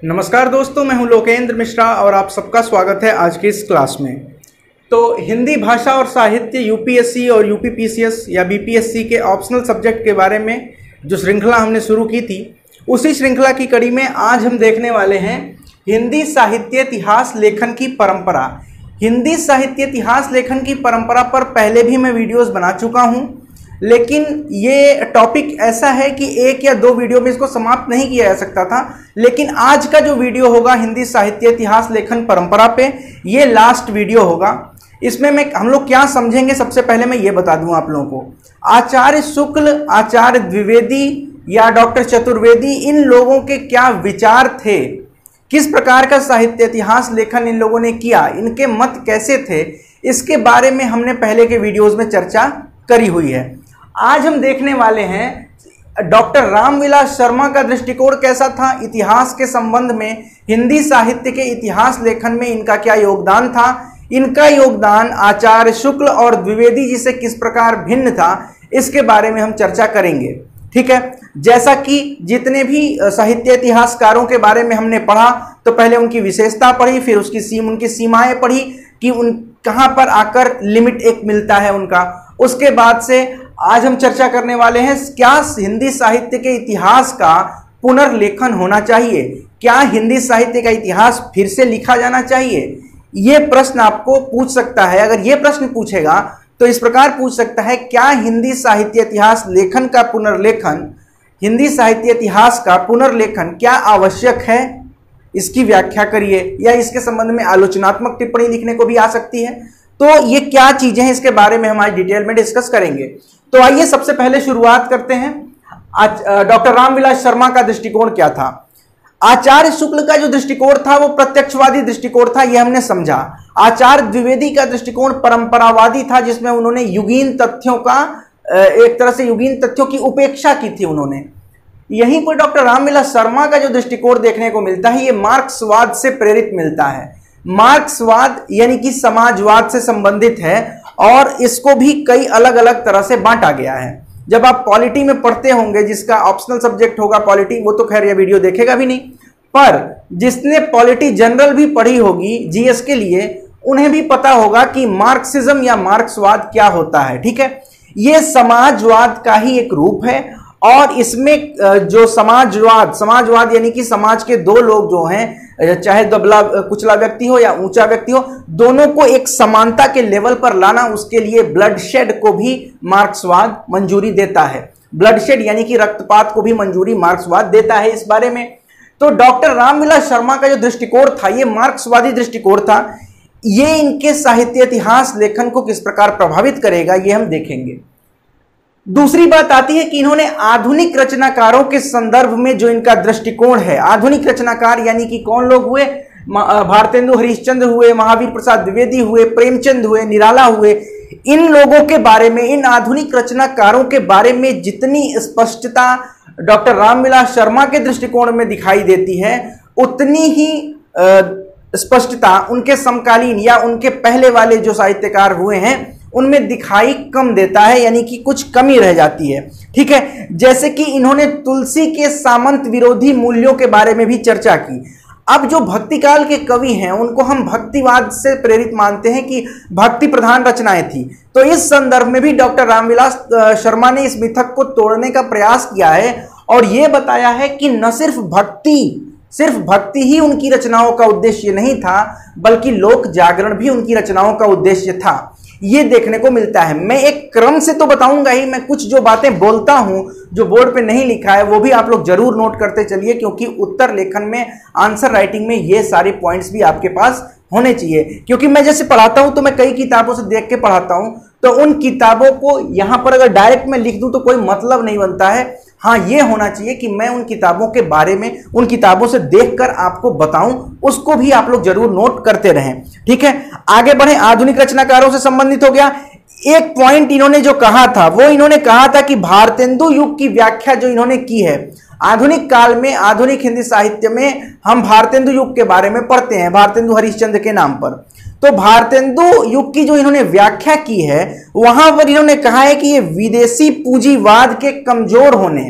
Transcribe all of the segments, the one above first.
नमस्कार दोस्तों, मैं हूं लोकेंद्र मिश्रा और आप सबका स्वागत है आज की इस क्लास में। तो हिंदी भाषा और साहित्य यूपीएससी और यूपीपीसीएस या बीपीएससी के ऑप्शनल सब्जेक्ट के बारे में जो श्रृंखला हमने शुरू की थी, उसी श्रृंखला की कड़ी में आज हम देखने वाले हैं हिंदी साहित्य इतिहास लेखन की परंपरा। हिंदी साहित्य इतिहास लेखन की परंपरा पर पहले भी मैं वीडियोस बना चुका हूं, लेकिन ये टॉपिक ऐसा है कि एक या दो वीडियो में इसको समाप्त नहीं किया जा सकता था। लेकिन आज का जो वीडियो होगा हिंदी साहित्य इतिहास लेखन परंपरा पे, ये लास्ट वीडियो होगा। इसमें हम लोग क्या समझेंगे, सबसे पहले मैं ये बता दूं आप लोगों को। आचार्य शुक्ल, आचार्य द्विवेदी या डॉक्टर चतुर्वेदी, इन लोगों के क्या विचार थे, किस प्रकार का साहित्य इतिहास लेखन इन लोगों ने किया, इनके मत कैसे थे, इसके बारे में हमने पहले के वीडियोज में चर्चा करी हुई है। आज हम देखने वाले हैं डॉक्टर रामविलास शर्मा का दृष्टिकोण कैसा था इतिहास के संबंध में, हिंदी साहित्य के इतिहास लेखन में इनका क्या योगदान था, इनका योगदान आचार्य शुक्ल और द्विवेदी जी से किस प्रकार भिन्न था, इसके बारे में हम चर्चा करेंगे। ठीक है, जैसा कि जितने भी साहित्य इतिहासकारों के बारे में हमने पढ़ा, तो पहले उनकी विशेषता पढ़ी, फिर उनकी सीमाएं पढ़ी कि उन कहां पर आकर लिमिट एक मिलता है उनका। उसके बाद से आज हम चर्चा करने वाले हैं क्या हिंदी साहित्य के इतिहास का पुनर्लेखन होना चाहिए, क्या हिंदी साहित्य का इतिहास फिर से लिखा जाना चाहिए। ये प्रश्न आपको पूछ सकता है। अगर ये प्रश्न पूछेगा तो इस प्रकार पूछ सकता है, क्या हिंदी साहित्य इतिहास लेखन का पुनर्लेखन, हिंदी साहित्य इतिहास का पुनर्लेखन क्या आवश्यक है, इसकी व्याख्या करिए, या इसके संबंध में आलोचनात्मक टिप्पणी लिखने को भी आ सकती है। तो ये क्या चीजें हैं, इसके बारे में हम आज डिटेल में डिस्कस करेंगे। तो आइए सबसे पहले शुरुआत करते हैं। डॉक्टर रामविलास शर्मा का दृष्टिकोण क्या था। आचार्य शुक्ल का जो दृष्टिकोण था वो प्रत्यक्षवादी दृष्टिकोण था, ये हमने समझा। आचार्य द्विवेदी का दृष्टिकोण परंपरावादी था, जिसमें उन्होंने युगीन तथ्यों का एक तरह से युगीन तथ्यों की उपेक्षा की थी उन्होंने। यहीं पर डॉक्टर रामविलास शर्मा का जो दृष्टिकोण देखने को मिलता है, ये मार्क्सवाद से प्रेरित मिलता है। मार्क्सवाद यानी कि समाजवाद से संबंधित है और इसको भी कई अलग अलग तरह से बांटा गया है। जब आप पॉलिटी में पढ़ते होंगे, जिसका ऑप्शनल सब्जेक्ट होगा पॉलिटी, वो तो खैर ये वीडियो देखेगा भी नहीं, पर जिसने पॉलिटी जनरल भी पढ़ी होगी जीएस के लिए, उन्हें भी पता होगा कि मार्क्सिज्म या मार्क्सवाद क्या होता है। ठीक है, ये समाजवाद का ही एक रूप है और इसमें जो समाजवाद यानी कि समाज के दो लोग जो हैं, चाहे दबला कुचला व्यक्ति हो या ऊंचा व्यक्ति हो, दोनों को एक समानता के लेवल पर लाना, उसके लिए ब्लडशेड को भी मार्क्सवाद मंजूरी देता है। ब्लडशेड यानी कि रक्तपात को भी मंजूरी मार्क्सवाद देता है इस बारे में। तो डॉक्टर रामविलास शर्मा का जो दृष्टिकोण था, ये मार्क्सवादी दृष्टिकोण था। ये इनके साहित्य इतिहास लेखन को किस प्रकार प्रभावित करेगा, ये हम देखेंगे। दूसरी बात आती है कि इन्होंने आधुनिक रचनाकारों के संदर्भ में जो इनका दृष्टिकोण है, आधुनिक रचनाकार यानी कि कौन लोग हुए, भारतेंदु हरिश्चंद्र हुए, महावीर प्रसाद द्विवेदी हुए, प्रेमचंद हुए, निराला हुए, इन लोगों के बारे में, इन आधुनिक रचनाकारों के बारे में जितनी स्पष्टता डॉक्टर रामविलास शर्मा के दृष्टिकोण में दिखाई देती है, उतनी ही स्पष्टता उनके समकालीन या उनके पहले वाले जो साहित्यकार हुए हैं उनमें दिखाई कम देता है, यानी कि कुछ कमी रह जाती है। ठीक है, जैसे कि इन्होंने तुलसी के सामंत विरोधी मूल्यों के बारे में भी चर्चा की। अब जो भक्तिकाल के कवि हैं उनको हम भक्तिवाद से प्रेरित मानते हैं कि भक्ति प्रधान रचनाएं थी। तो इस संदर्भ में भी डॉक्टर रामविलास शर्मा ने इस मिथक को तोड़ने का प्रयास किया है और यह बताया है कि न सिर्फ भक्ति ही उनकी रचनाओं का उद्देश्य नहीं था, बल्कि लोक जागरण भी उनकी रचनाओं का उद्देश्य था। ये देखने को मिलता है। मैं एक क्रम से तो बताऊंगा ही, मैं कुछ जो बातें बोलता हूं जो बोर्ड पे नहीं लिखा है वो भी आप लोग जरूर नोट करते चलिए, क्योंकि उत्तर लेखन में, आंसर राइटिंग में ये सारे पॉइंट्स भी आपके पास होने चाहिए। क्योंकि मैं जैसे पढ़ाता हूं तो मैं कई किताबों से देख के पढ़ाता हूं, तो उन किताबों को यहां पर अगर डायरेक्ट में लिख दूं तो कोई मतलब नहीं बनता है। हाँ, ये होना चाहिए कि मैं उन किताबों के बारे में, उन किताबों से देखकर आपको बताऊं, उसको भी आप लोग जरूर नोट करते रहें। ठीक है, आगे बढ़े। आधुनिक रचनाकारों से संबंधित हो गया। एक पॉइंट इन्होंने जो कहा था, वो इन्होंने कहा था कि भारतेंदु युग की व्याख्या जो इन्होंने की है, आधुनिक काल में, आधुनिक हिंदी साहित्य में हम भारतेंदु युग के बारे में पढ़ते हैं, भारतेंदु हरिश्चंद्र के नाम पर। तो भारतेंदु युग की जो इन्होंने व्याख्या की है, वहां पर इन्होंने कहा है कि ये विदेशी पूंजीवाद के कमजोर होने,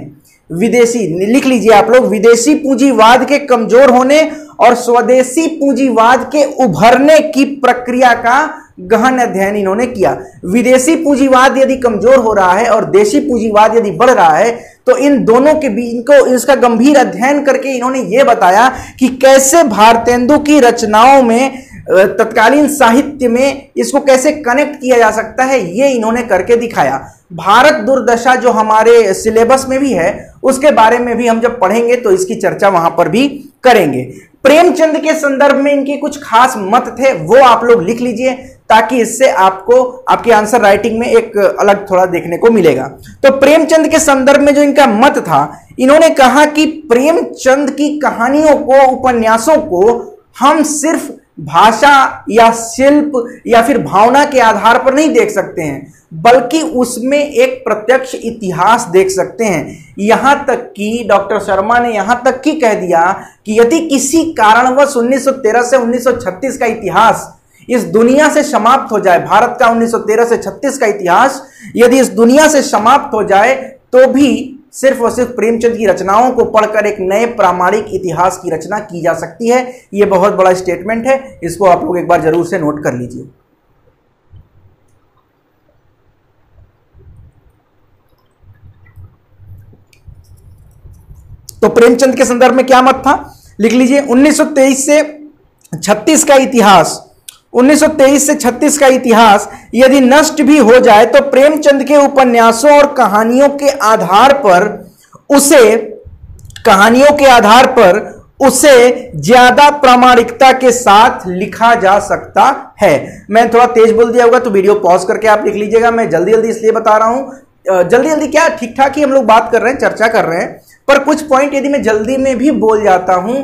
विदेशी, लिख लीजिए आप लोग, विदेशी पूंजीवाद के कमजोर होने और स्वदेशी पूंजीवाद के उभरने की प्रक्रिया का गहन अध्ययन इन्होंने किया। विदेशी पूंजीवाद यदि कमजोर हो रहा है और देशी पूंजीवाद यदि बढ़ रहा है तो इन दोनों के बीच को इसका गंभीर अध्ययन करके इन्होंने यह बताया कि कैसे भारतेंदु की रचनाओं में, तत्कालीन साहित्य में इसको कैसे कनेक्ट किया जा सकता है, ये इन्होंने करके दिखाया। भारत दुर्दशा जो हमारे सिलेबस में भी है उसके बारे में भी हम जब पढ़ेंगे तो इसकी चर्चा वहां पर भी करेंगे। प्रेमचंद के संदर्भ में इनके कुछ खास मत थे, वो आप लोग लिख लीजिए ताकि इससे आपको आपके आंसर राइटिंग में एक अलग थोड़ा देखने को मिलेगा। तो प्रेमचंद के संदर्भ में जो इनका मत था, इन्होंने कहा कि प्रेमचंद की कहानियों को, उपन्यासों को हम सिर्फ भाषा या शिल्प या फिर भावना के आधार पर नहीं देख सकते हैं, बल्कि उसमें एक प्रत्यक्ष इतिहास देख सकते हैं। यहां तक कि डॉक्टर शर्मा ने यहां तक की कह दिया कि यदि किसी कारणवश 1913 से 1936 का इतिहास इस दुनिया से समाप्त हो जाए, भारत का 1913 से 36 का इतिहास यदि इस दुनिया से समाप्त हो जाए तो भी सिर्फ और सिर्फ प्रेमचंद की रचनाओं को पढ़कर एक नए प्रामाणिक इतिहास की रचना की जा सकती है। यह बहुत बड़ा स्टेटमेंट है, इसको आप लोग एक बार जरूर से नोट कर लीजिए। तो प्रेमचंद के संदर्भ में क्या मत था, लिख लीजिए। 1923 से 36 का इतिहास, 1923 से 36 का इतिहास यदि नष्ट भी हो जाए तो प्रेमचंद के उपन्यासों और कहानियों के आधार पर उसे ज्यादा प्रामाणिकता के साथ लिखा जा सकता है। मैं थोड़ा तेज बोल दिया होगा तो वीडियो पॉज करके आप लिख लीजिएगा। मैं जल्दी जल्दी इसलिए बता रहा हूं, जल्दी क्या, ठीक ठाक ही हम लोग बात कर रहे हैं, चर्चा कर रहे हैं, पर कुछ पॉइंट यदि मैं जल्दी में भी बोल जाता हूं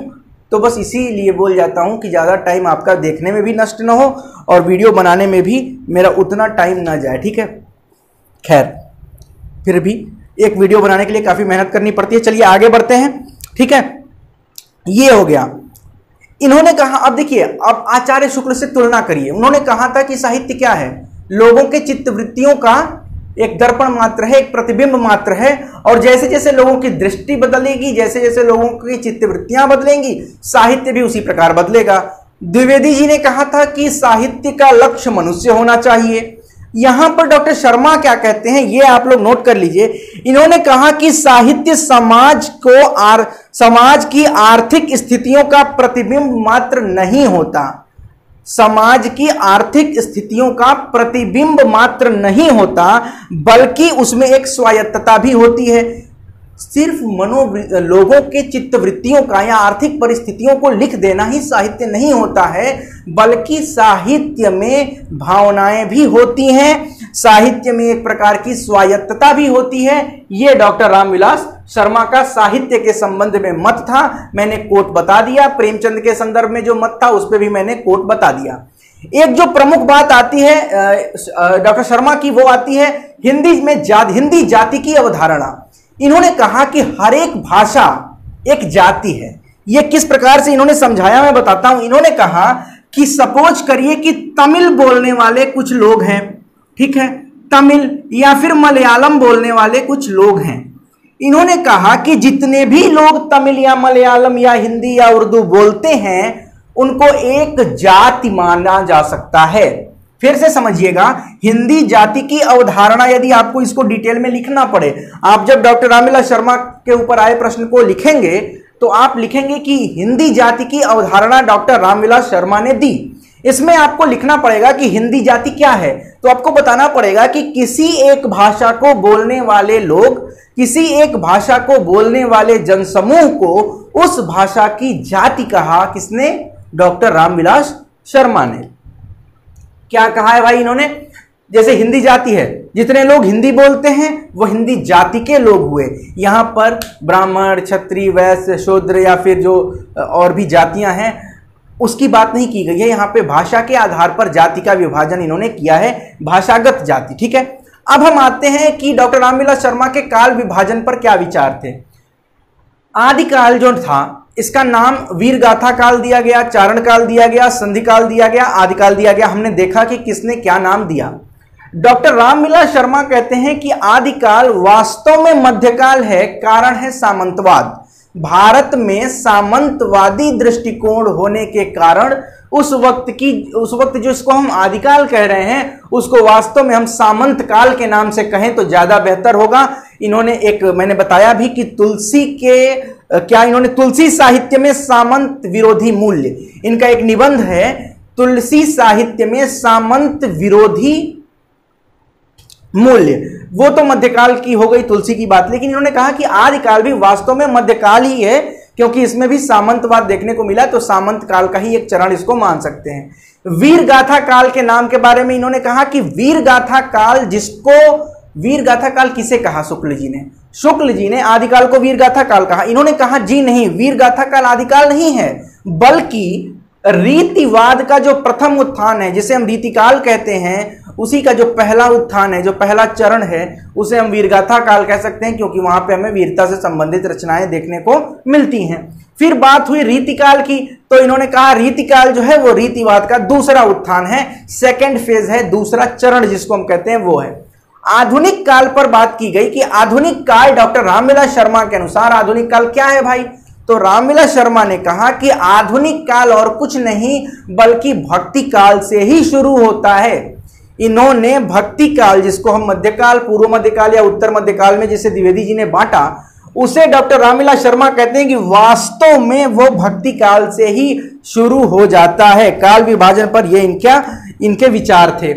तो बस इसीलिए बोल जाता हूं कि ज़्यादा टाइम आपका देखने में भी नष्ट ना हो और वीडियो बनाने में भी मेरा उतना टाइम ना जाए, ठीक है। खैर, फिर भी एक वीडियो बनाने के लिए काफ़ी मेहनत करनी पड़ती है। चलिए आगे बढ़ते हैं, ठीक है। ये हो गया। इन्होंने कहा, अब देखिए, अब आचार्य शुक्ल से तुलना करिए। उन्होंने कहा था कि साहित्य क्या है, लोगों के चित्तवृत्तियों का एक दर्पण मात्र है, एक प्रतिबिंब मात्र है, और जैसे जैसे लोगों की दृष्टि बदलेगी, जैसे जैसे लोगों की चित्तवृत्तियां बदलेंगी, साहित्य भी उसी प्रकार बदलेगा। द्विवेदी जी ने कहा था कि साहित्य का लक्ष्य मनुष्य होना चाहिए। यहां पर डॉक्टर शर्मा क्या कहते हैं, ये आप लोग नोट कर लीजिए। इन्होंने कहा कि साहित्य समाज की आर्थिक स्थितियों का प्रतिबिंब मात्र नहीं होता, समाज की आर्थिक स्थितियों का प्रतिबिंब मात्र नहीं होता, बल्कि उसमें एक स्वायत्तता भी होती है। सिर्फ लोगों के चित्तवृत्तियों का या आर्थिक परिस्थितियों को लिख देना ही साहित्य नहीं होता है, बल्कि साहित्य में भावनाएं भी होती हैं, साहित्य में एक प्रकार की स्वायत्तता भी होती है। यह डॉक्टर रामविलास शर्मा का साहित्य के संबंध में मत था। मैंने कोट बता दिया। प्रेमचंद के संदर्भ में जो मत था उस पर भी मैंने कोट बता दिया। एक जो प्रमुख बात आती है डॉक्टर शर्मा की, वो आती है हिंदी जाति की अवधारणा। इन्होंने कहा कि हर एक भाषा एक जाति है। यह किस प्रकार से इन्होंने समझाया मैं बताता हूं। इन्होंने कहा कि सपोज करिए कि तमिल बोलने वाले कुछ लोग हैं, ठीक है, तमिल या फिर मलयालम बोलने वाले कुछ लोग हैं। इन्होंने कहा कि जितने भी लोग तमिल या मलयालम या हिंदी या उर्दू बोलते हैं उनको एक जाति माना जा सकता है। फिर से समझिएगा, हिंदी जाति की अवधारणा यदि आपको इसको डिटेल में लिखना पड़े, आप जब डॉक्टर रामविलास शर्मा के ऊपर आए प्रश्न को लिखेंगे तो आप लिखेंगे कि हिंदी जाति की अवधारणा डॉक्टर रामविलास शर्मा ने दी। इसमें आपको लिखना पड़ेगा कि हिंदी जाति क्या है, तो आपको बताना पड़ेगा कि किसी एक भाषा को बोलने वाले लोग, किसी एक भाषा को बोलने वाले जनसमूह को उस भाषा की जाति कहा। किसने? डॉक्टर रामविलास शर्मा ने। क्या कहा है भाई इन्होंने? जैसे हिंदी जाति है, जितने लोग हिंदी बोलते हैं वो हिंदी जाति के लोग हुए। यहां पर ब्राह्मण, क्षत्रिय, वैश्य, शूद्र या फिर जो और भी जातियां हैं उसकी बात नहीं की गई है। यहां पे भाषा के आधार पर जाति का विभाजन इन्होंने किया है, भाषागत जाति, ठीक है। अब हम आते हैं कि डॉक्टर रामविलास शर्मा के काल विभाजन पर क्या विचार थे। आदिकाल जो था इसका नाम वीर गाथा काल दिया गया, चारण काल दिया गया, संधि काल दिया गया, आदिकाल दिया गया। हमने देखा कि किसने क्या नाम दिया। डॉक्टर रामविलास शर्मा कहते हैं कि आदिकाल वास्तव में मध्यकाल है, कारण है सामंतवाद। भारत में सामंतवादी दृष्टिकोण होने के कारण उस वक्त जो इसको हम आदिकाल कह रहे हैं उसको वास्तव में हम सामंत काल के नाम से कहें तो ज्यादा बेहतर होगा। इन्होंने मैंने बताया भी कि इन्होंने तुलसी साहित्य में सामंत विरोधी मूल्य, इनका एक निबंध है तुलसी साहित्य में सामंत विरोधी मूल्य, वो तो मध्यकाल की हो गई तुलसी की बात। लेकिन इन्होंने कहा कि आदिकाल भी वास्तव में मध्यकाल ही है, क्योंकि इसमें भी सामंतवाद देखने को मिला, तो सामंत काल का ही एक चरण इसको मान सकते हैं। वीर गाथा काल के नाम के बारे में इन्होंने कहा कि वीर गाथा काल किसे कहा? शुक्ल जी ने आदिकाल को वीर गाथा काल कहा। इन्होंने कहा जी नहीं, वीर गाथा काल आदिकाल नहीं है, बल्कि रीतिवाद का जो प्रथम उत्थान है, जिसे हम रीतिकाल कहते हैं, उसी का जो पहला उत्थान है, जो पहला चरण है, उसे हम वीरगाथा काल कह सकते हैं, क्योंकि वहां पे हमें वीरता से संबंधित रचनाएं देखने को मिलती हैं। फिर बात हुई रीतिकाल की, तो इन्होंने कहा रीतिकाल जो है वो रीतिवाद का दूसरा उत्थान है, सेकेंड फेज है, दूसरा चरण जिसको हम कहते हैं वो है। आधुनिक काल पर बात की गई कि आधुनिक काल डॉक्टर रामविलास शर्मा के अनुसार आधुनिक काल क्या है भाई? तो रामविलास शर्मा ने कहा कि आधुनिक काल और कुछ नहीं बल्कि भक्ति काल से ही शुरू होता है। इन्होंने भक्ति काल, जिसको हम मध्यकाल, पूर्व मध्यकाल या उत्तर मध्यकाल में जिसे द्विवेदी जी ने बांटा, उसे डॉक्टर रामविलास शर्मा कहते हैं कि वास्तव में वो भक्ति काल से ही शुरू हो जाता है। काल विभाजन पर ये इनके विचार थे।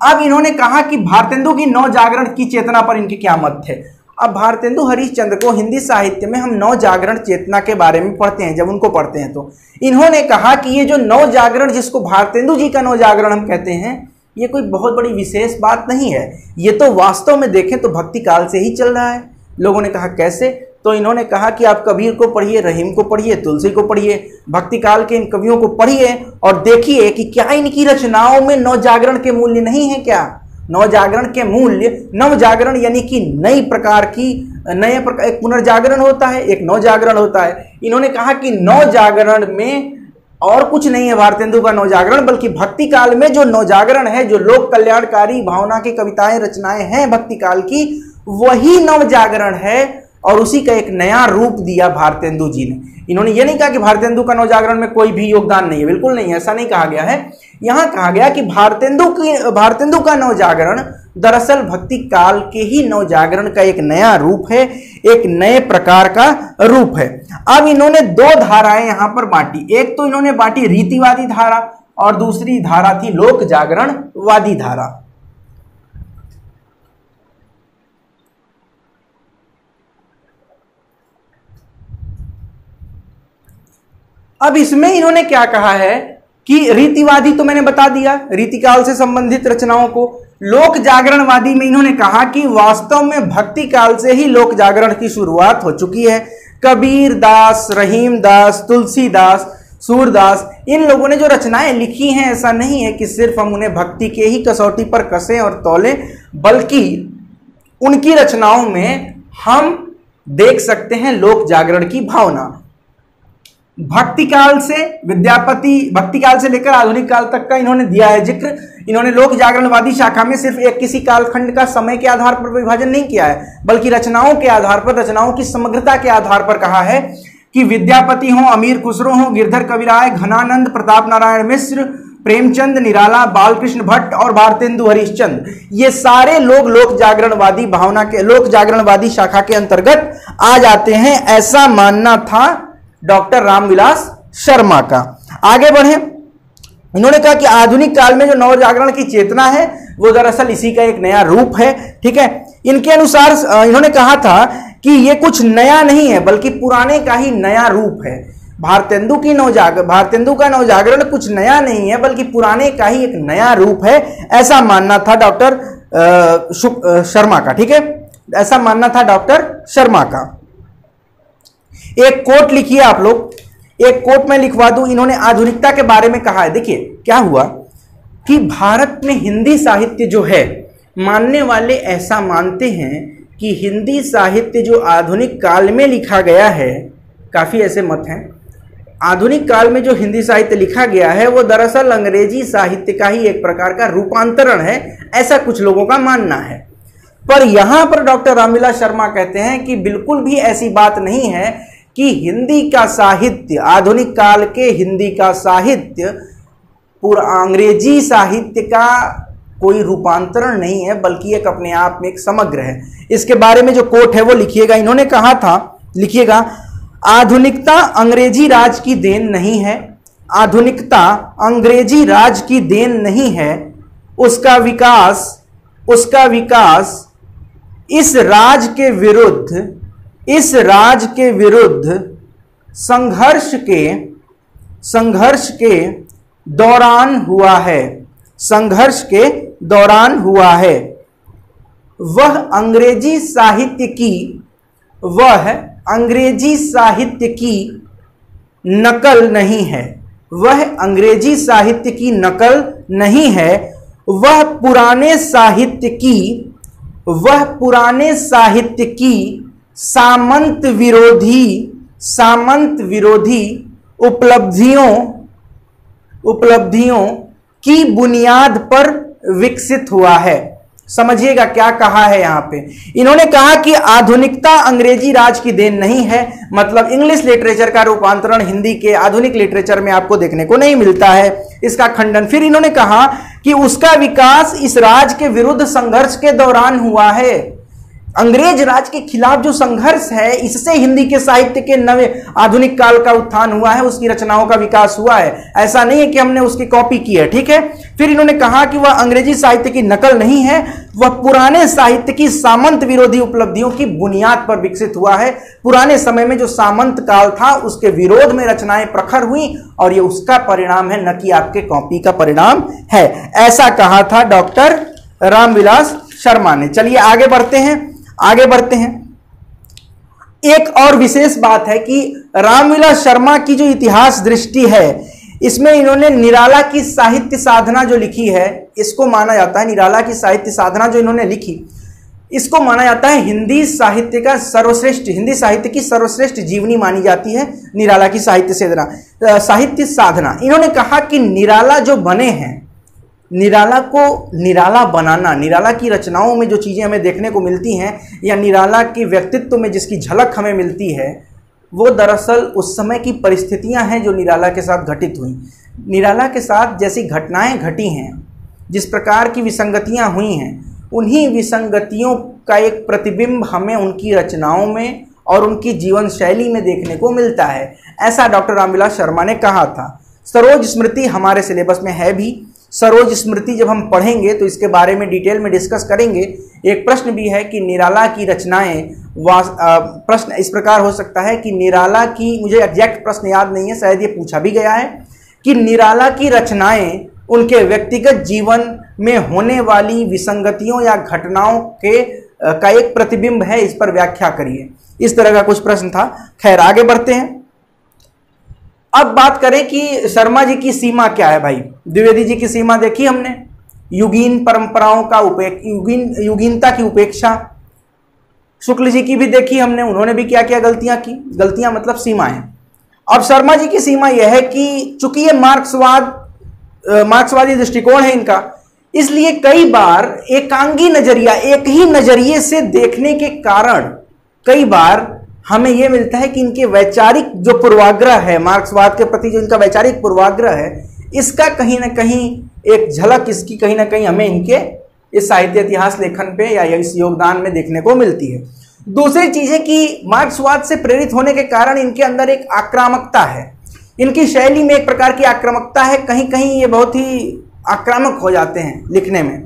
अब इन्होंने कहा कि भारतेंदु की नव जागरण की चेतना पर इनके क्या मत थे। अब भारतेंदु हरिश्चंद्र को हिंदी साहित्य में हम नव जागरण चेतना के बारे में पढ़ते हैं, जब उनको पढ़ते हैं तो इन्होंने कहा कि ये जो नव जागरण, जिसको भारतेंदु जी का नव जागरण हम कहते हैं, ये कोई बहुत बड़ी विशेष बात नहीं है, ये तो वास्तव में देखें तो भक्ति काल से ही चल रहा है। लोगों ने कहा कैसे? तो इन्होंने कहा कि आप कबीर को पढ़िए, रहीम को पढ़िए, तुलसी को पढ़िए, भक्ति काल के इन कवियों को पढ़िए और देखिए कि क्या इनकी रचनाओं में नव जागरण के मूल्य नहीं है क्या? नव जागरण के मूल्य, नव जागरण यानी कि नई प्रकार की, एक पुनर्जागरण होता है, एक नव जागरण होता है। इन्होंने कहा कि नव जागरण में और कुछ नहीं है भारतेंदु का नव जागरण, बल्कि भक्ति काल में जो नव जागरण है, जो लोक कल्याणकारी भावना की कविताएं रचनाएं हैं भक्ति काल की, वही नव जागरण है और उसी का एक नया रूप दिया भारतेंदु जी ने। इन्होंने ये नहीं कहा कि भारतेंदु का नव जागरण में कोई भी योगदान नहीं है, बिल्कुल नहीं, ऐसा नहीं कहा गया है। यहां कहा गया कि भारतेंदु का नव जागरण दरअसल भक्ति काल के ही नव जागरण का एक नया रूप है, एक नए प्रकार का रूप है। अब इन्होंने दो धाराएं यहां पर बांटी, एक तो इन्होंने बांटी रीतिवादी धारा और दूसरी धारा थी लोक जागरणवादी धारा। अब इसमें इन्होंने क्या कहा है कि रीतिवादी तो मैंने बता दिया, रीतिकाल से संबंधित रचनाओं को। लोक जागरणवादी में इन्होंने कहा कि वास्तव में भक्ति काल से ही लोक जागरण की शुरुआत हो चुकी है। कबीर दास, रहीम दास, तुलसीदास, सूरदास, इन लोगों ने जो रचनाएं लिखी हैं, ऐसा नहीं है कि सिर्फ हम उन्हें भक्ति के ही कसौटी पर कसें और तौलें, बल्कि उनकी रचनाओं में हम देख सकते हैं लोक जागरण की भावना। भक्ति काल से लेकर आधुनिक काल तक का इन्होंने दिया है जिक्र। इन्होंने लोक जागरणवादी शाखा में सिर्फ एक किसी कालखंड का समय के आधार पर विभाजन नहीं किया है, बल्कि रचनाओं के आधार पर, रचनाओं की समग्रता के आधार पर कहा है कि विद्यापति हो, अमीर खुसरो हो, गिरधर कविराय, घनानंद, प्रताप नारायण मिश्र, प्रेमचंद, निराला, बालकृष्ण भट्ट और भारतेंदु हरिश्चंद्र, ये सारे लोग लोक जागरणवादी भावना के, लोक जागरणवादी शाखा के अंतर्गत आ जाते हैं, ऐसा मानना था डॉक्टर रामविलास शर्मा का। आगे बढ़े, इन्होंने कहा कि आधुनिक काल में जो नव जागरण की चेतना है वो दरअसल इसी का एक नया रूप है। ठीक है, इनके अनुसार इन्होंने कहा था कि ये कुछ नया नहीं है बल्कि पुराने का ही नया रूप है। भारतेंदु का नव जागरण कुछ नया नहीं है बल्कि पुराने का ही एक नया रूप है, ऐसा मानना था डॉक्टर शर्मा का। ठीक है, ऐसा मानना था डॉक्टर शर्मा का। एक कोट लिखिए आप लोग, एक कोट में लिखवा दूं। इन्होंने आधुनिकता के बारे में कहा है। देखिए क्या हुआ कि भारत में हिंदी साहित्य जो है, मानने वाले ऐसा मानते हैं कि हिंदी साहित्य जो आधुनिक काल में लिखा गया है, काफी ऐसे मत हैं, आधुनिक काल में जो हिंदी साहित्य लिखा गया है वो दरअसल अंग्रेजी साहित्य का ही एक प्रकार का रूपांतरण है, ऐसा कुछ लोगों का मानना है। पर यहां पर डॉक्टर रामविलास शर्मा कहते हैं कि बिल्कुल भी ऐसी बात नहीं है कि हिंदी का साहित्य, आधुनिक काल के हिंदी का साहित्य पूरा अंग्रेजी साहित्य का कोई रूपांतरण नहीं है, बल्कि एक अपने आप में एक समग्र है। इसके बारे में जो कोट है वो लिखिएगा। इन्होंने कहा था, लिखिएगा, आधुनिकता अंग्रेजी राज की देन नहीं है, आधुनिकता अंग्रेजी राज की देन नहीं है, उसका विकास इस राज के विरुद्ध संघर्ष के दौरान हुआ है, संघर्ष के दौरान हुआ है। वह अंग्रेजी साहित्य की नकल नहीं है, वह अंग्रेजी साहित्य की नकल नहीं है, वह पुराने साहित्य की सामंत विरोधी उपलब्धियों की बुनियाद पर विकसित हुआ है। समझिएगा क्या कहा है यहां पे। इन्होंने कहा कि आधुनिकता अंग्रेजी राज की देन नहीं है, मतलब इंग्लिश लिटरेचर का रूपांतरण हिंदी के आधुनिक लिटरेचर में आपको देखने को नहीं मिलता है, इसका खंडन। फिर इन्होंने कहा कि उसका विकास इस राज के विरुद्ध संघर्ष के दौरान हुआ है। अंग्रेज राज के खिलाफ जो संघर्ष है, इससे हिंदी के साहित्य के नवे आधुनिक काल का उत्थान हुआ है, उसकी रचनाओं का विकास हुआ है। ऐसा नहीं है कि हमने उसकी कॉपी की है, ठीक है। फिर इन्होंने कहा कि वह अंग्रेजी साहित्य की नकल नहीं है, वह पुराने साहित्य की सामंत विरोधी उपलब्धियों की बुनियाद पर विकसित हुआ है। पुराने समय में जो सामंत काल था उसके विरोध में रचनाएं प्रखर हुई और ये उसका परिणाम है, न कि आपके कॉपी का परिणाम है। ऐसा कहा था डॉक्टर रामविलास शर्मा ने। चलिए आगे बढ़ते हैं। एक और विशेष बात है कि रामविलास शर्मा की जो इतिहास दृष्टि है, इसमें इन्होंने निराला की साहित्य साधना जो लिखी है, इसको माना जाता है, निराला की साहित्य साधना जो इन्होंने लिखी, इसको माना जाता है हिंदी साहित्य की सर्वश्रेष्ठ जीवनी मानी जाती है निराला की साहित्य साधना। इन्होंने कहा कि निराला जो बने हैं, निराला को निराला बनाना, निराला की रचनाओं में जो चीज़ें हमें देखने को मिलती हैं या निराला के व्यक्तित्व में जिसकी झलक हमें मिलती है, वो दरअसल उस समय की परिस्थितियां हैं जो निराला के साथ घटित हुई। निराला के साथ जैसी घटनाएं घटी हैं, जिस प्रकार की विसंगतियां हुई हैं, उन्हीं विसंगतियों का एक प्रतिबिंब हमें उनकी रचनाओं में और उनकी जीवन शैली में देखने को मिलता है। ऐसा डॉक्टर रामविलास शर्मा ने कहा था। सरोज स्मृति हमारे सिलेबस में है भी। सरोज स्मृति जब हम पढ़ेंगे तो इसके बारे में डिटेल में डिस्कस करेंगे। एक प्रश्न भी है कि निराला की रचनाएं, प्रश्न इस प्रकार हो सकता है कि निराला की, मुझे एग्जैक्ट प्रश्न याद नहीं है, शायद ये पूछा भी गया है कि निराला की रचनाएं उनके व्यक्तिगत जीवन में होने वाली विसंगतियों या घटनाओं का एक प्रतिबिंब है, इस पर व्याख्या करिए। इस तरह का कुछ प्रश्न था। खैर आगे बढ़ते हैं। अब बात करें कि शर्मा जी की सीमा क्या है। भाई द्विवेदी जी की सीमा देखी हमने, युगीन परंपराओं का युगीनता की उपेक्षा। शुक्ल जी की भी देखी हमने, उन्होंने भी क्या क्या गलतियां की, गलतियां मतलब सीमाएं। अब शर्मा जी की सीमा यह है कि चूंकि ये मार्क्सवादी दृष्टिकोण है इनका, इसलिए कई बार एकांगी नजरिया, एक ही नजरिए से देखने के कारण कई बार हमें यह मिलता है कि इनके वैचारिक जो पूर्वाग्रह है, मार्क्सवाद के प्रति जो इनका वैचारिक पूर्वाग्रह है, इसका कहीं ना कहीं एक झलक इसकी कहीं ना कहीं हमें इनके इस साहित्य इतिहास लेखन पे या इस योगदान में देखने को मिलती है। दूसरी चीज है कि मार्क्सवाद से प्रेरित होने के कारण इनके अंदर एक आक्रामकता है, इनकी शैली में एक प्रकार की आक्रामकता है। कहीं कहीं ये बहुत ही आक्रामक हो जाते हैं लिखने में,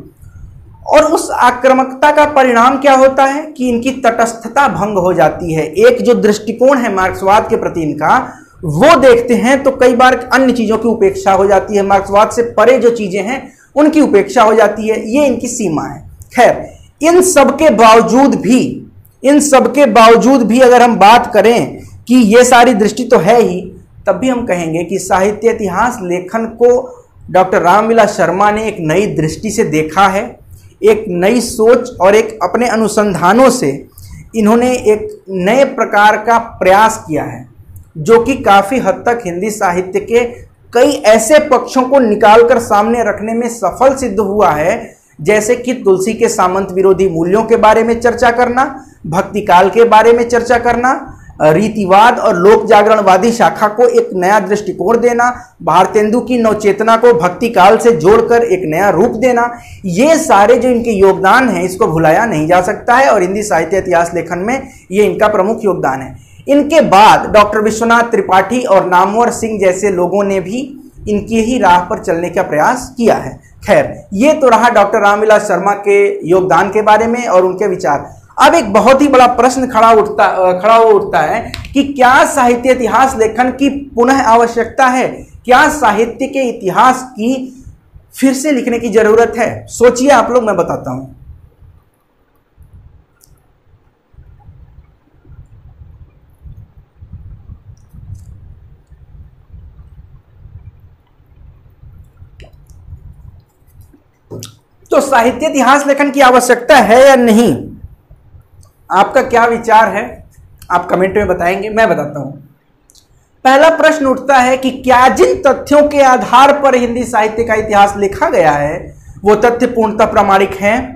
और उस आक्रामकता का परिणाम क्या होता है कि इनकी तटस्थता भंग हो जाती है। एक जो दृष्टिकोण है मार्क्सवाद के प्रति इनका, वो देखते हैं तो कई बार अन्य चीजों की उपेक्षा हो जाती है, मार्क्सवाद से परे जो चीजें हैं उनकी उपेक्षा हो जाती है। ये इनकी सीमा है। खैर इन सब के बावजूद भी अगर हम बात करें कि ये सारी दृष्टि तो है ही, तब भी हम कहेंगे कि साहित्य इतिहास लेखन को डॉक्टर रामविलास शर्मा ने एक नई दृष्टि से देखा है, एक नई सोच और एक अपने अनुसंधानों से इन्होंने एक नए प्रकार का प्रयास किया है। जो कि काफी हद तक हिंदी साहित्य के कई ऐसे पक्षों को निकालकर सामने रखने में सफल सिद्ध हुआ है, जैसे कि तुलसी के सामंत विरोधी मूल्यों के बारे में चर्चा करना, भक्ति काल के बारे में चर्चा करना, रीतिवाद और लोक जागरणवादी शाखा को एक नया दृष्टिकोण देना, भारतेंदु की नवचेतना को भक्ति काल से जोड़कर एक नया रूप देना। ये सारे जो इनके योगदान हैं इसको भुलाया नहीं जा सकता है और हिंदी साहित्य इतिहास लेखन में ये इनका प्रमुख योगदान है। इनके बाद डॉक्टर विश्वनाथ त्रिपाठी और नामवर सिंह जैसे लोगों ने भी इनकी ही राह पर चलने का प्रयास किया है। खैर, ये तो रहा डॉक्टर रामविलास शर्मा के योगदान के बारे में और उनके विचार। अब एक बहुत ही बड़ा प्रश्न खड़ा हो उठता है कि क्या साहित्य इतिहास लेखन की पुनः आवश्यकता है? क्या साहित्य के इतिहास की फिर से लिखने की जरूरत है? सोचिए आप लोग, मैं बताता हूं। तो साहित्य इतिहास लेखन की आवश्यकता है या नहीं? आपका क्या विचार है? आप कमेंट में बताएंगे, मैं बताता हूं। पहला प्रश्न उठता है कि क्या जिन तथ्यों के आधार पर हिंदी साहित्य का इतिहास लिखा गया है वो तथ्य पूर्णतः प्रामाणिक हैं?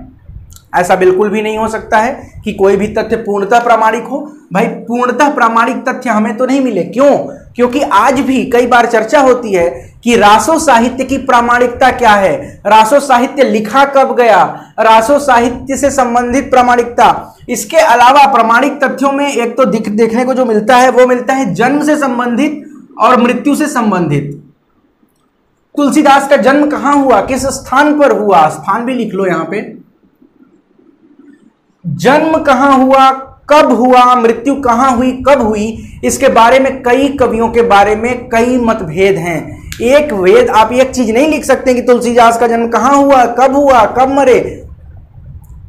ऐसा बिल्कुल भी नहीं हो सकता है कि कोई भी तथ्य पूर्णतः प्रामाणिक हो। भाई, पूर्णतः प्रामाणिक तथ्य हमें तो नहीं मिले। क्यों? क्योंकि आज भी कई बार चर्चा होती है कि रासो साहित्य की प्रामाणिकता क्या है, रासो साहित्य लिखा कब गया, रासो साहित्य से संबंधित प्रामाणिकता। इसके अलावा प्रामाणिक तथ्यों में एक तो देखने को जो मिलता है वो मिलता है जन्म से संबंधित और मृत्यु से संबंधित। तुलसीदास का जन्म कहां हुआ, किस स्थान पर हुआ, स्थान भी लिख लो यहां पे। जन्म कहां हुआ, कब हुआ, मृत्यु कहां हुई, कब हुई, इसके बारे में कई कवियों के बारे में कई मतभेद हैं। एक वेद, आप एक चीज नहीं लिख सकते कि तुलसीदास का जन्म कहां हुआ, कब मरे।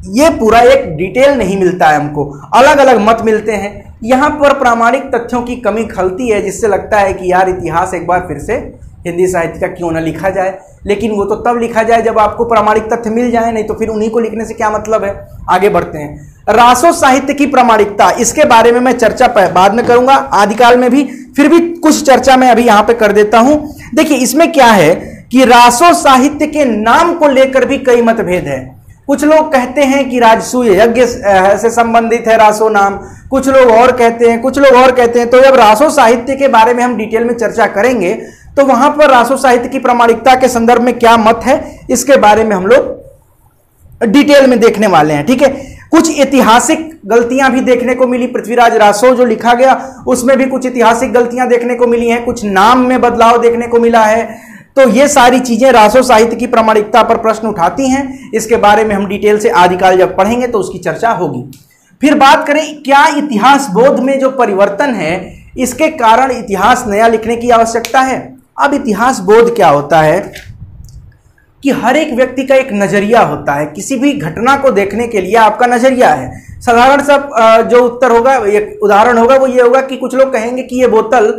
ये पूरा एक डिटेल नहीं मिलता है हमको, अलग अलग मत मिलते हैं। यहां पर प्रामाणिक तथ्यों की कमी खलती है, जिससे लगता है कि यार इतिहास एक बार फिर से हिंदी साहित्य का क्यों ना लिखा जाए। लेकिन वो तो तब लिखा जाए जब आपको प्रामाणिक तथ्य मिल जाए, नहीं तो फिर उन्हीं को लिखने से क्या मतलब है। आगे बढ़ते हैं। रासो साहित्य की प्रामाणिकता, इसके बारे में मैं चर्चा बाद में करूंगा, आदिकाल में भी, फिर भी कुछ चर्चा मैं अभी यहां पे कर देता हूं। देखिए इसमें क्या है कि रासो साहित्य के नाम को लेकर भी कई मतभेद है। कुछ लोग कहते हैं कि राजसूय यज्ञ से संबंधित है रासो नाम, कुछ लोग और कहते हैं। तो जब रासो साहित्य के बारे में हम डिटेल में चर्चा करेंगे तो वहां पर रासो साहित्य की प्रामाणिकता के संदर्भ में क्या मत है, इसके बारे में हम लोग डिटेल में देखने वाले हैं। ठीक है, कुछ ऐतिहासिक गलतियां भी देखने को मिली। पृथ्वीराज रासो जो लिखा गया उसमें भी कुछ ऐतिहासिक गलतियां देखने को मिली हैं, कुछ नाम में बदलाव देखने को मिला है। तो ये सारी चीजें रासो साहित्य की प्रामाणिकता पर प्रश्न उठाती हैं। इसके बारे में हम डिटेल से आदिकाल जब पढ़ेंगे तो उसकी चर्चा होगी। फिर बात करें क्या इतिहास बोध में जो परिवर्तन है इसके कारण इतिहास नया लिखने की आवश्यकता है। अब इतिहास बोध क्या होता है कि हर एक व्यक्ति का एक नजरिया होता है, किसी भी घटना को देखने के लिए आपका नजरिया है। साधारण सा जो उत्तर होगा, एक उदाहरण होगा, वो ये होगा कि कुछ लोग कहेंगे कि ये बोतल,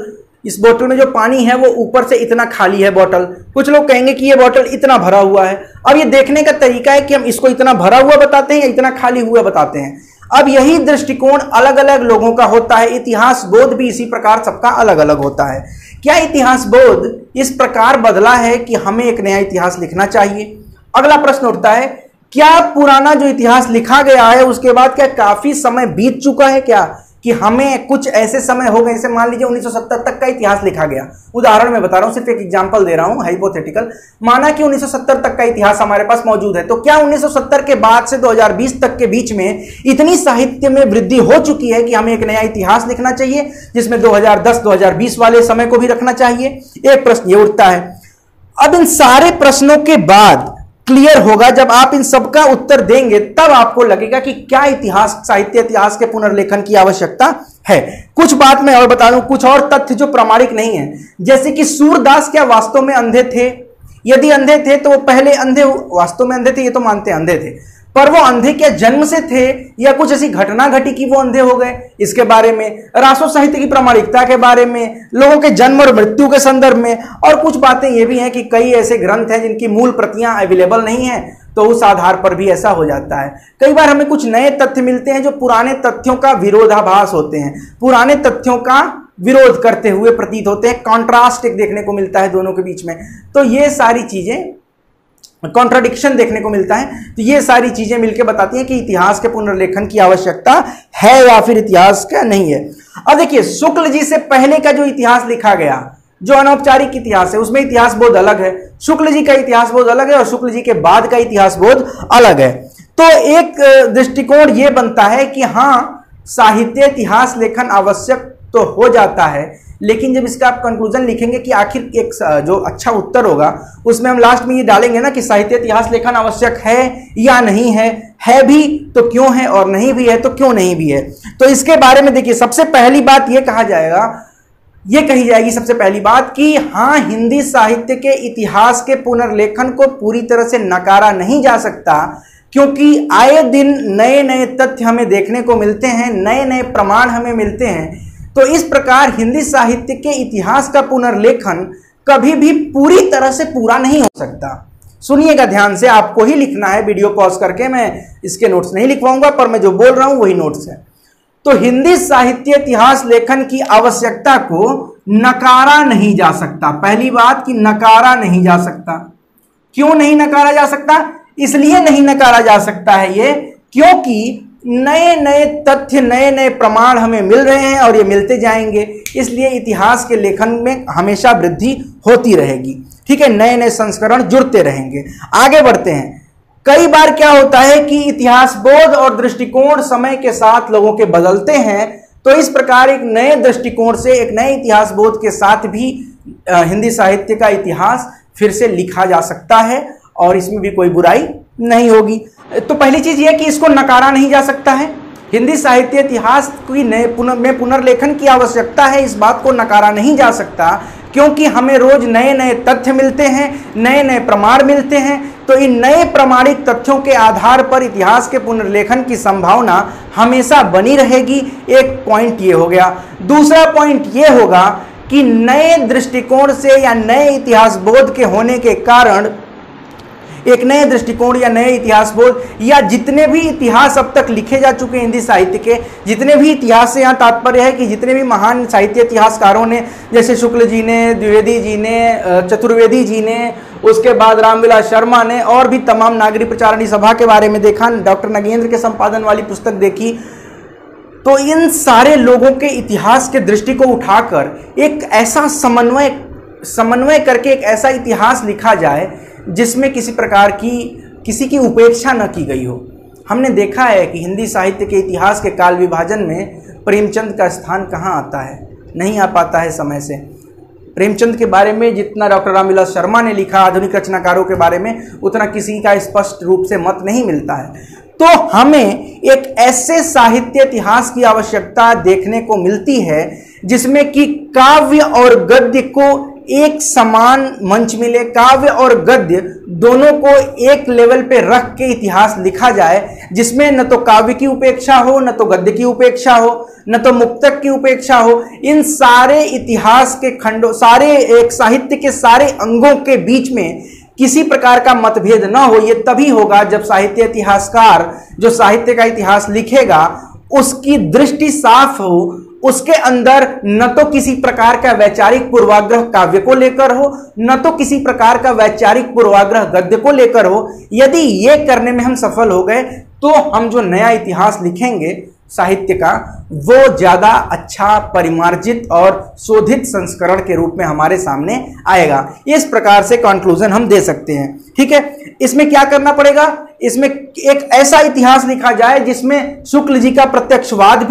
इस बोतल में जो पानी है वो ऊपर से इतना खाली है बोतल, कुछ लोग कहेंगे कि ये बोतल इतना भरा हुआ है। अब ये देखने का तरीका है कि हम इसको इतना भरा हुआ बताते हैं या इतना खाली हुआ बताते हैं। अब यही दृष्टिकोण अलग अलग लोगों का होता है। इतिहास बोध भी इसी प्रकार सबका अलग अलग होता है। क्या इतिहास बोध इस प्रकार बदला है कि हमें एक नया इतिहास लिखना चाहिए? अगला प्रश्न उठता है, क्या पुराना जो इतिहास लिखा गया है उसके बाद क्या काफी समय बीत चुका है क्या, कि हमें कुछ ऐसे समय हो गए, जैसे मान लीजिए 1970 तक का इतिहास लिखा गया। उदाहरण मैं बता रहा हूं, सिर्फ एक एग्जांपल दे रहा हूं, हाइपोथेटिकल। माना कि 1970 तक का इतिहास हमारे पास मौजूद है, तो क्या 1970 के बाद से 2020 तक के बीच में इतनी साहित्य में वृद्धि हो चुकी है कि हमें एक नया इतिहास लिखना चाहिए जिसमें 2010-2020 वाले समय को भी रखना चाहिए? एक प्रश्न ये उठता है। अब इन सारे प्रश्नों के बाद क्लियर होगा, जब आप इन सबका उत्तर देंगे तब आपको लगेगा कि क्या इतिहास, साहित्य इतिहास के पुनर्लेखन की आवश्यकता है। कुछ बात मैं और बता दूं, कुछ और तथ्य जो प्रामाणिक नहीं है, जैसे कि सूरदास क्या वास्तव में अंधे थे? यदि अंधे थे तो वो पहले अंधे, वास्तव में अंधे थे ये तो मानते हैं अंधे थे, पर वो अंधे क्या जन्म से थे या कुछ ऐसी घटना घटी कि वो अंधे हो गए? इसके बारे में, रासो साहित्य की प्रामाणिकता के बारे में, लोगों के जन्म और मृत्यु के संदर्भ में, और कुछ बातें ये भी हैं कि कई ऐसे ग्रंथ हैं जिनकी मूल प्रतियां अवेलेबल नहीं है, तो उस आधार पर भी ऐसा हो जाता है। कई बार हमें कुछ नए तथ्य मिलते हैं जो पुराने तथ्यों का विरोधाभास होते हैं, पुराने तथ्यों का विरोध करते हुए प्रतीत होते हैं, कॉन्ट्रास्ट एक देखने को मिलता है दोनों के बीच में। तो ये सारी चीजें, कॉन्ट्राडिक्शन देखने को मिलता है। तो ये सारी चीजें मिलकर बताती हैं कि इतिहास के पुनर्लेखन की आवश्यकता है या फिर इतिहास का नहीं है। अब देखिए, शुक्ल जी से पहले का जो इतिहास लिखा गया, जो अनौपचारिक इतिहास है, उसमें इतिहास बोध अलग है। शुक्ल जी का इतिहास बोध अलग है और शुक्ल जी के बाद का इतिहास बोध अलग है। तो एक दृष्टिकोण यह बनता है कि हाँ, साहित्य इतिहास लेखन आवश्यक तो हो जाता है, लेकिन जब इसका आप कंक्लूजन लिखेंगे कि आखिर एक जो अच्छा उत्तर होगा उसमें हम लास्ट में ये डालेंगे ना कि साहित्य इतिहास लेखन आवश्यक है या नहीं है भी तो क्यों है और नहीं भी है तो क्यों नहीं भी है। तो इसके बारे में देखिए, सबसे पहली बात ये कही जाएगी सबसे पहली बात कि हाँ, हिंदी साहित्य के इतिहास के पुनर्लेखन को पूरी तरह से नकारा नहीं जा सकता, क्योंकि आए दिन नए नए तथ्य हमें देखने को मिलते हैं, नए नए प्रमाण हमें मिलते हैं। तो इस प्रकार हिंदी साहित्य के इतिहास का पुनर्लेखन कभी भी पूरी तरह से पूरा नहीं हो सकता। सुनिएगा ध्यान से, आपको ही लिखना है, वीडियो पॉज करके, मैं इसके नोट्स नहीं लिखवाऊंगा, पर मैं जो बोल रहा हूं वही नोट्स है। तो हिंदी साहित्य इतिहास लेखन की आवश्यकता को नकारा नहीं जा सकता। पहली बात कि नकारा नहीं जा सकता। क्यों नहीं नकारा जा सकता? इसलिए नहीं नकारा जा सकता है ये, क्योंकि नए नए तथ्य, नए नए प्रमाण हमें मिल रहे हैं और ये मिलते जाएंगे, इसलिए इतिहास के लेखन में हमेशा वृद्धि होती रहेगी। ठीक है, नए नए संस्करण जुड़ते रहेंगे। आगे बढ़ते हैं। कई बार क्या होता है कि इतिहास बोध और दृष्टिकोण समय के साथ लोगों के बदलते हैं, तो इस प्रकार एक नए दृष्टिकोण से, एक नए इतिहास बोध के साथ भी हिंदी साहित्य का इतिहास फिर से लिखा जा सकता है और इसमें भी कोई बुराई नहीं होगी। तो पहली चीज यह कि इसको नकारा नहीं जा सकता है। हिंदी साहित्य इतिहास की में पुनर्लेखन की आवश्यकता है, इस बात को नकारा नहीं जा सकता, क्योंकि हमें रोज नए नए तथ्य मिलते हैं, नए नए प्रमाण मिलते हैं। तो इन नए प्रमाणिक तथ्यों के आधार पर इतिहास के पुनर्लेखन की संभावना हमेशा बनी रहेगी। एक पॉइंट ये हो गया। दूसरा पॉइंट ये होगा कि नए दृष्टिकोण से या नए इतिहास बोध के होने के कारण, एक नए दृष्टिकोण या नए इतिहास बोध या जितने भी इतिहास अब तक लिखे जा चुके हैं हिंदी साहित्य के, जितने भी इतिहास से यहाँ तात्पर्य है कि जितने भी महान साहित्य इतिहासकारों ने, जैसे शुक्ल जी ने, द्विवेदी जी ने, चतुर्वेदी जी ने, उसके बाद रामविलास शर्मा ने, और भी तमाम नागरिक प्रचारणी सभा के बारे में देखा, डॉक्टर नगेंद्र के संपादन वाली पुस्तक देखी, तो इन सारे लोगों के इतिहास के दृष्टि को उठाकर एक ऐसा समन्वय करके एक ऐसा इतिहास लिखा जाए जिसमें किसी प्रकार की किसी की उपेक्षा न की गई हो। हमने देखा है कि हिंदी साहित्य के इतिहास के काल विभाजन में प्रेमचंद का स्थान कहाँ आता है, नहीं आ पाता है समय से। प्रेमचंद के बारे में जितना डॉक्टर रामविलास शर्मा ने लिखा आधुनिक रचनाकारों के बारे में, उतना किसी का स्पष्ट रूप से मत नहीं मिलता है। तो हमें एक ऐसे साहित्य इतिहास की आवश्यकता देखने को मिलती है जिसमें कि काव्य और गद्य को एक समान मंच मिले, काव्य और गद्य दोनों को एक लेवल पे रख के इतिहास लिखा जाए, जिसमें न तो काव्य की उपेक्षा हो, न तो गद्य की उपेक्षा हो, न तो मुक्तक की उपेक्षा हो। इन सारे इतिहास के खंडों, सारे एक साहित्य के सारे अंगों के बीच में किसी प्रकार का मतभेद न हो। ये तभी होगा जब साहित्य इतिहासकार जो साहित्य का इतिहास लिखेगा उसकी दृष्टि साफ हो, उसके अंदर न तो किसी प्रकार का वैचारिक पूर्वाग्रह काव्य को लेकर हो, न तो किसी प्रकार का वैचारिक पूर्वाग्रह गद्य को लेकर हो। यदि ये करने में हम सफल हो गए तो हम जो नया इतिहास लिखेंगे साहित्य का, वो ज्यादा अच्छा, परिमार्जित और शोधित संस्करण के रूप में हमारे सामने आएगा। इस प्रकार से कंक्लूजन हम दे सकते हैं। ठीक है, इसमें क्या करना पड़ेगा? इसमें एक ऐसा इतिहास लिखा जाए जिसमें शुक्ल जी का प्रत्यक्षवाद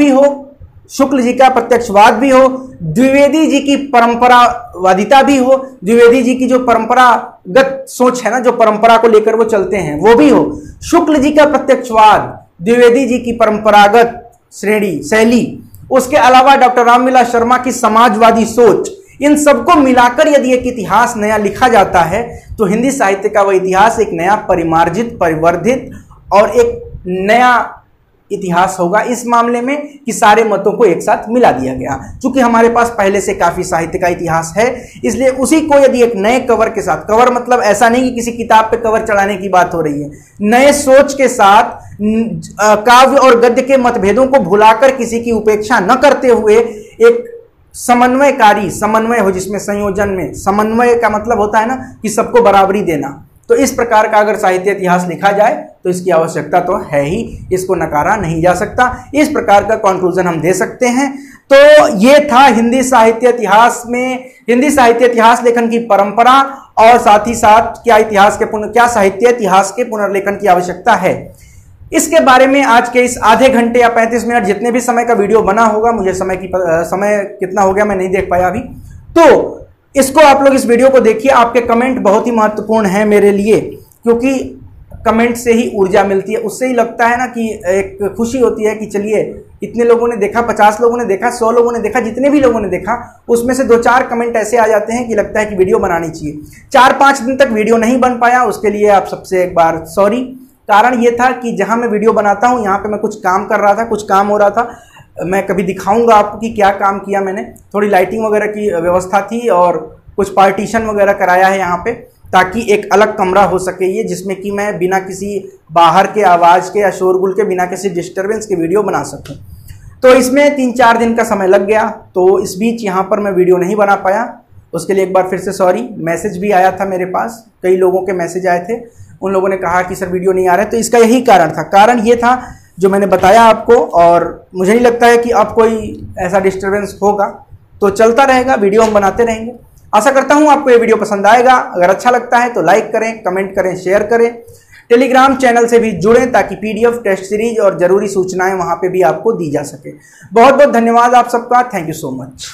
भी हो, द्विवेदी जी की परंपरावादिता भी हो, द्विवेदी जी की जो परंपरागत सोच है ना, जो परंपरा को लेकर वो चलते हैं, वो भी हो। शुक्ल जी का प्रत्यक्षवाद, द्विवेदी जी की परंपरागत शैली, उसके अलावा डॉक्टर रामविलास शर्मा की समाजवादी सोच, इन सबको मिलाकर यदि एक इतिहास नया लिखा जाता है तो हिंदी साहित्य का वह इतिहास एक नया परिमार्जित, परिवर्धित और एक नया इतिहास होगा। इस मामले में कि सारे मतों को एक साथ मिला दिया गया। चूंकि हमारे पास पहले से काफी साहित्य का इतिहास है, इसलिए उसी को यदि एक नए कवर के साथ, कवर मतलब ऐसा नहीं कि किसी किताब पे कवर चढ़ाने की बात हो रही है, नए सोच के साथ काव्य और गद्य के मतभेदों को भुलाकर किसी की उपेक्षा न करते हुए एक समन्वयकारी, समन्वय हो जिसमें संयोजन में, समन्वय का मतलब होता है ना कि सबको बराबरी देना। तो इस प्रकार का अगर साहित्य इतिहास लिखा जाए तो इसकी आवश्यकता तो है ही, इसको नकारा नहीं जा सकता। इस प्रकार का कंक्लूजन हम दे सकते हैं। तो ये था हिंदी साहित्य इतिहास में हिंदी साहित्य इतिहास लेखन की परंपरा और साथ ही साथ क्या साहित्य इतिहास के पुनर्लेखन की आवश्यकता है। इसके बारे में आज के इस आधे घंटे या 35 मिनट जितने भी समय का वीडियो बना होगा, मुझे समय कितना हो गया मैं नहीं देख पाया अभी, तो इसको आप लोग इस वीडियो को देखिए। आपके कमेंट बहुत ही महत्वपूर्ण है मेरे लिए, क्योंकि कमेंट से ही ऊर्जा मिलती है, उससे ही लगता है ना कि एक खुशी होती है कि चलिए इतने लोगों ने देखा, 50 लोगों ने देखा, 100 लोगों ने देखा, जितने भी लोगों ने देखा उसमें से 2-4 कमेंट ऐसे आ जाते हैं कि लगता है कि वीडियो बनानी चाहिए। 4-5 दिन तक वीडियो नहीं बन पाया, उसके लिए आप सबसे एक बार सॉरी। कारण ये था कि जहां मैं वीडियो बनाता हूं यहाँ पे मैं कुछ काम कर रहा था, कुछ काम हो रहा था। मैं कभी दिखाऊंगा आपको कि क्या काम किया मैंने। थोड़ी लाइटिंग वगैरह की व्यवस्था थी और कुछ पार्टीशन वगैरह कराया है यहाँ पे, ताकि एक अलग कमरा हो सके ये, जिसमें कि मैं बिना किसी बाहर के आवाज़ के या शोरगुल के, बिना किसी डिस्टर्बेंस के वीडियो बना सकूं। तो इसमें 3-4 दिन का समय लग गया, तो इस बीच यहाँ पर मैं वीडियो नहीं बना पाया। उसके लिए एक बार फिर से सॉरी। मैसेज भी आया था मेरे पास, कई लोगों के मैसेज आए थे, उन लोगों ने कहा कि सर वीडियो नहीं आ रहा है। तो इसका यही कारण था, कारण ये था जो मैंने बताया आपको, और मुझे नहीं लगता है कि अब कोई ऐसा डिस्टर्बेंस होगा। तो चलता रहेगा, वीडियो हम बनाते रहेंगे। आशा करता हूं आपको ये वीडियो पसंद आएगा। अगर अच्छा लगता है तो लाइक करें, कमेंट करें, शेयर करें। टेलीग्राम चैनल से भी जुड़ें ताकि PDF, टेस्ट सीरीज और जरूरी सूचनाएं वहां पे भी आपको दी जा सके। बहुत बहुत धन्यवाद आप सबका। Thank you so much.